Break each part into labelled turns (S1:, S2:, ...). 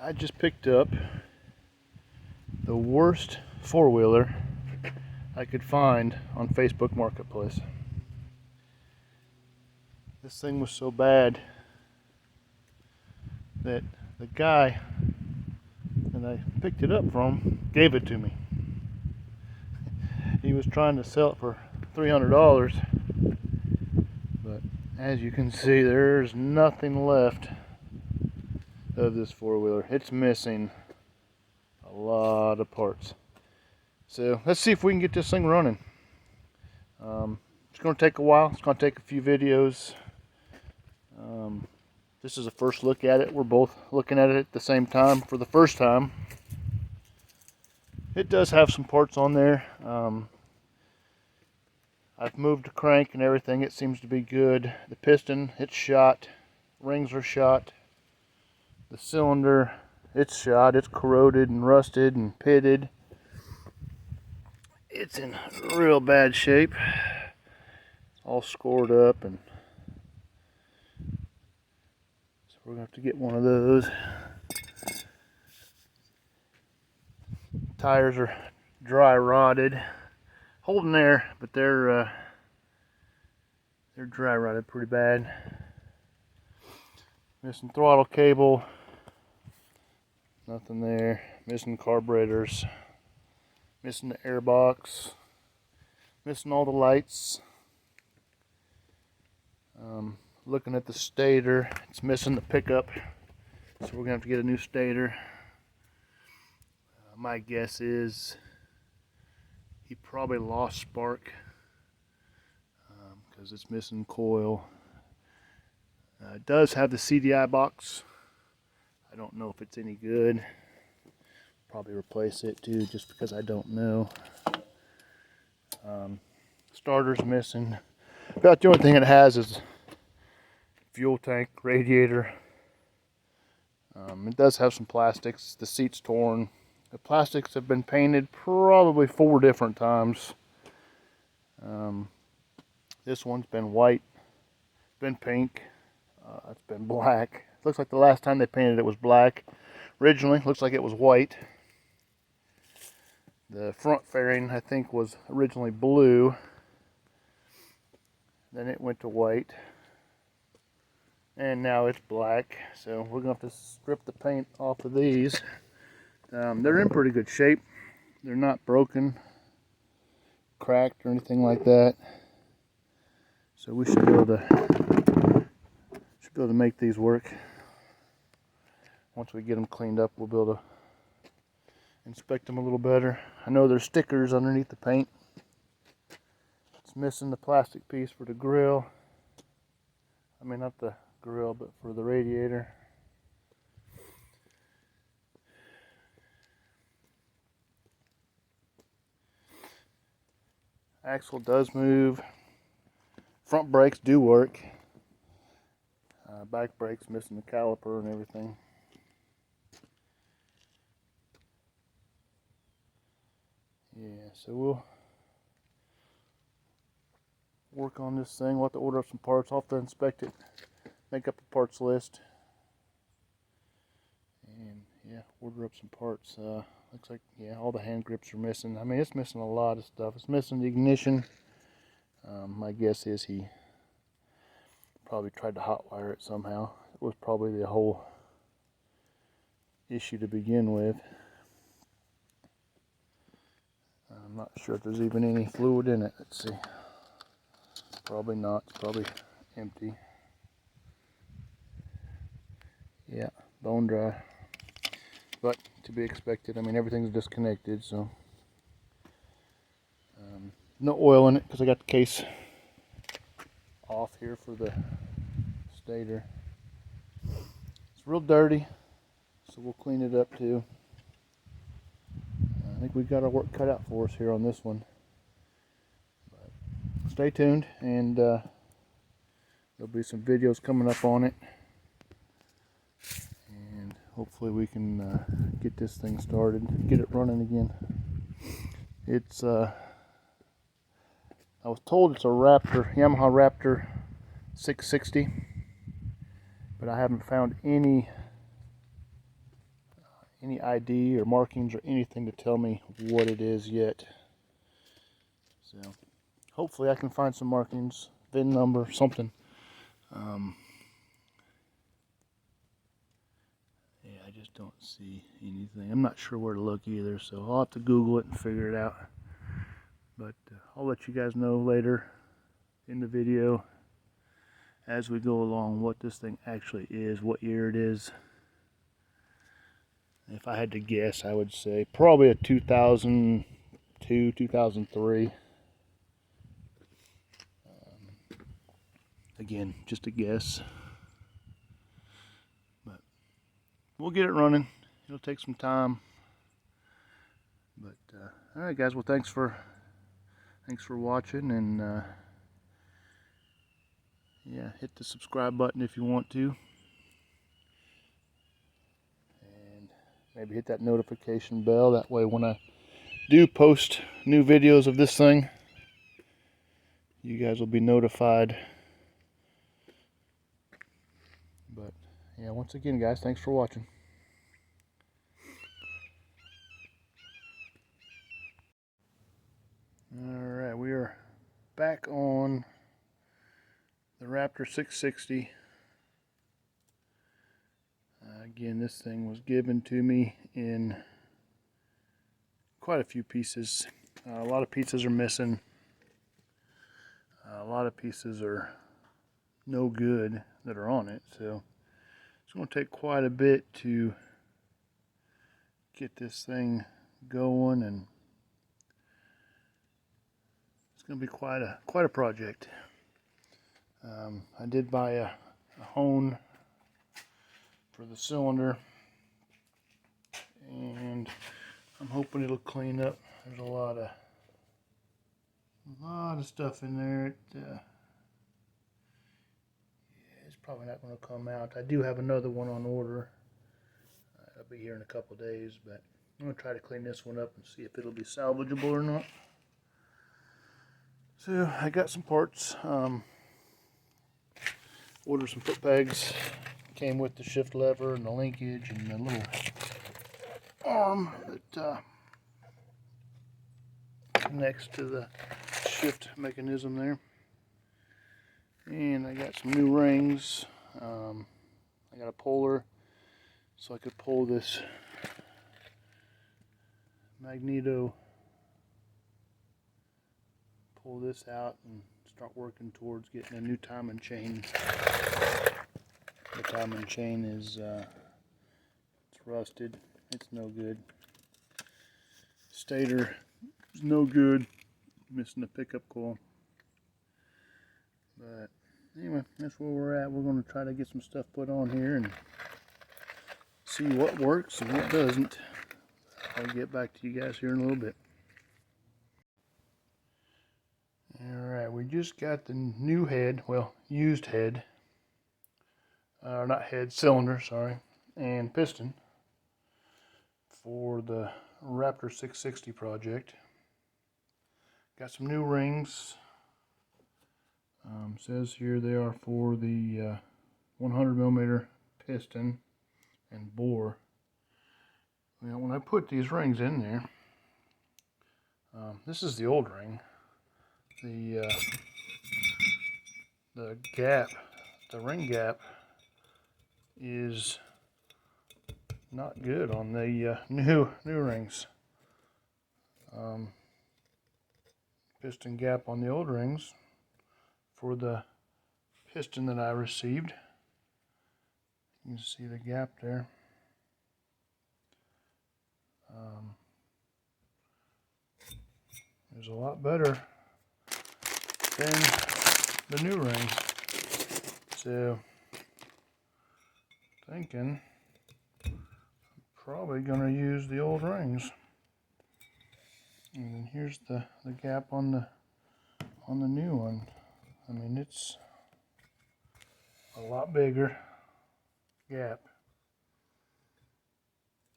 S1: I just picked up the worst four-wheeler I could find on Facebook Marketplace. This thing was so bad that the guy that I picked it up from gave it to me. He was trying to sell it for $300, but as you can see, there's nothing left of this four-wheeler. It's missing a lot of parts. So let's see if we can get this thing running. It's going to take a while. It's going to take a few videos. This is a first look at it. We're both looking at it at the same time for the first time. It does have some parts on there. I've moved the crank and everything. It seems to be good. The piston, it's shot. Rings are shot. The cylinder, it's shot. It's corroded and rusted and pitted. It's in real bad shape. It's all scored up, and so we're gonna have to get one of those. Tires are dry rotted, holding there, but they're dry rotted pretty bad. Missing throttle cable, nothing there. Missing carburetors, missing the air box, missing all the lights. Looking at the stator, it's missing the pickup, so we're gonna have to get a new stator. My guess is he probably lost spark because it's missing coil. It does have the CDI box. I don't know if it's any good. Probably replace it too, just because I don't know. Starter's missing. About the only thing it has is fuel tank, radiator. It does have some plastics. The seat's torn. The plastics have been painted probably 4 different times. This one's been white, been pink, it's been black. Looks like the last time they painted it was black. Originally, looks like it was white. The front fairing, I think, was originally blue. Then it went to white. And now it's black. So we're going to have to strip the paint off of these. They're in pretty good shape. They're not broken, cracked, or anything like that. So we should be able to make these work. Once we get them cleaned up, we'll be able to inspect them a little better. I know there's stickers underneath the paint. It's missing the plastic piece for the grill. I mean, not the grill, but for the radiator. Axle does move. Front brakes do work. Back brakes missing the caliper and everything. Yeah, so we'll work on this thing. We'll have to order up some parts. I'll have to inspect it, make up a parts list, and yeah, order up some parts. Looks like, yeah, all the hand grips are missing. I mean, it's missing a lot of stuff. It's missing the ignition. My guess is he probably tried to hotwire it somehow. It was probably the whole issue to begin with. I'm not sure if there's even any fluid in it. Let's see. Probably not. It's probably empty. Yeah, bone dry. But to be expected. I mean, everything's disconnected, so no oil in it because I got the case off here for the stator. It's real dirty, so we'll clean it up too. I think we've got our work cut out for us here on this one. But stay tuned, and there'll be some videos coming up on it. And hopefully we can get this thing started, get it running again. It's I was told it's a Raptor, Yamaha Raptor 660, but I haven't found any any ID or markings or anything to tell me what it is yet. So hopefully I can find some markings, VIN number, something. Yeah, I just don't see anything. I'm not sure where to look either, so I'll have to Google it and figure it out. But I'll let you guys know later in the video as we go along what this thing actually is, what year it is. If I had to guess, I would say probably a 2002, 2003. Again, just a guess. But we'll get it running. It'll take some time. But all right, guys. Well, thanks for watching, and yeah, hit the subscribe button if you want to, and maybe hit that notification bell. That way, when I do post new videos of this thing, you guys will be notified. But yeah, once again, guys, thanks for watching. Alright, we are back on the Raptor 660. Again, this thing was given to me in quite a few pieces. A lot of pieces are missing. A lot of pieces are no good that are on it. So it's going to take quite a bit to get this thing going, and it's going to be quite a project. I did buy a hone for the cylinder, and I'm hoping it'll clean up. There's a lot of stuff in there. It's probably not going to come out. I do have another one on order. I'll be here in a couple of days, but I'm going to try to clean this one up and see if it'll be salvageable or not. So I got some parts. Ordered some foot pegs. Came with the shift lever and the linkage and the little arm that connects to the shift mechanism there. And I got some new rings. I got a puller so I could pull this magneto, pull this out and start working towards getting a new timing chain. The timing chain is it's rusted. It's no good. Stator is no good. Missing the pickup coil. But anyway, that's where we're at. We're going to try to get some stuff put on here and see what works and what doesn't. I'll get back to you guys here in a little bit. Alright, we just got the new head, well, used head, not head, cylinder, sorry, and piston for the Raptor 660 project. Got some new rings. Says here they are for the 100mm piston and bore. Now, when I put these rings in there, this is the old ring. The gap, the ring gap, is not good on the new rings. Piston gap on the old rings for the piston that I received. You can see the gap there. Is a lot better than the new rings. So, thinking I'm probably going to use the old rings. And then here's the gap on the new one. I mean, it's a lot bigger gap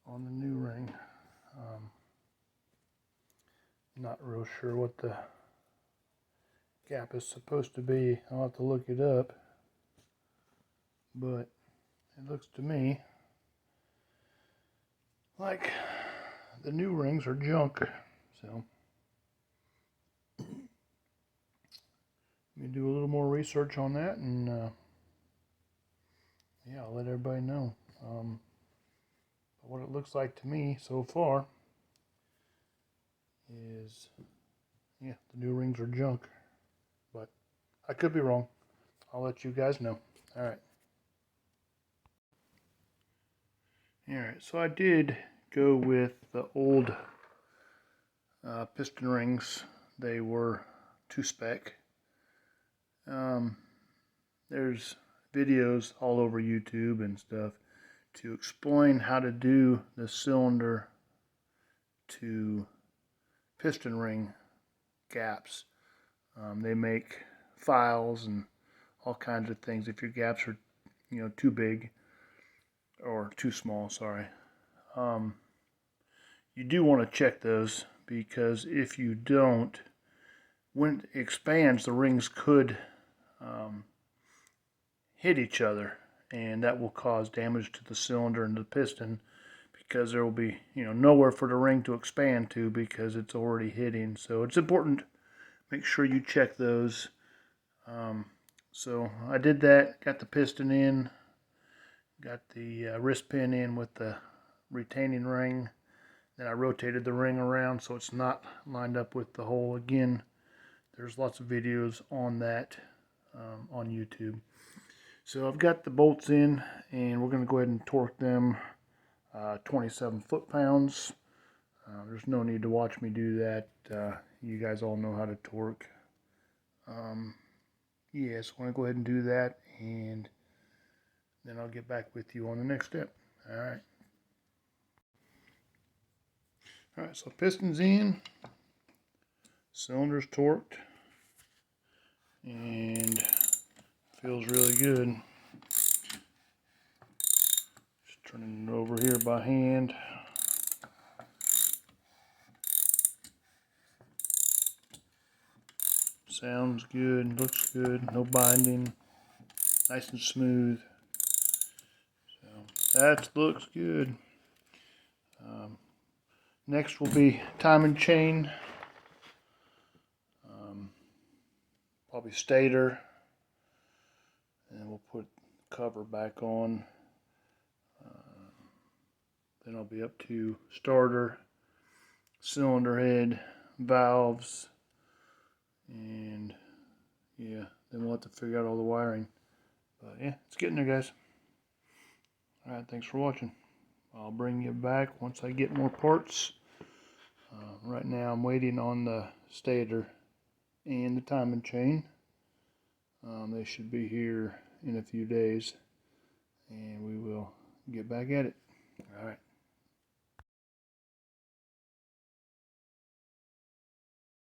S1: on the new ring. Not real sure what the gap is supposed to be. I'll have to look it up, but it looks to me like the new rings are junk. So let me do a little more research on that, and yeah, I'll let everybody know. What it looks like to me so far is, yeah, the new rings are junk, but I could be wrong. I'll let you guys know. All right. All right, so I did go with the old piston rings. They were 2-spec. There's videos all over YouTube and stuff to explain how to do the cylinder to piston ring gaps. They make files and all kinds of things if your gaps are, too big or too small. Sorry. You do want to check those, because if you don't, when it expands, the rings could hit each other, and that will cause damage to the cylinder and the piston, because there will be nowhere for the ring to expand to because it's already hitting. So it's important, make sure you check those. So I did that, got the piston in, got the wrist pin in with the retaining ring, then I rotated the ring around so it's not lined up with the hole. Again, there's lots of videos on that on YouTube. So I've got the bolts in, and we're going to go ahead and torque them 27 foot-pounds. There's no need to watch me do that. You guys all know how to torque. Yeah, so I'm going to go ahead and do that, and then I'll get back with you on the next step. Alright. Alright, so piston's in, cylinder's torqued, and feels really good. Just turning it over here by hand. Sounds good, looks good, no binding, nice and smooth. So that looks good. Next will be timing chain, probably stator, and we'll put the cover back on. Then I'll be up to starter, cylinder head, valves, and yeah, then we'll have to figure out all the wiring. But yeah, it's getting there, guys. Alright, thanks for watching. I'll bring you back once I get more parts. Right now I'm waiting on the stator and the timing chain. They should be here in a few days, and we will get back at it. Alright.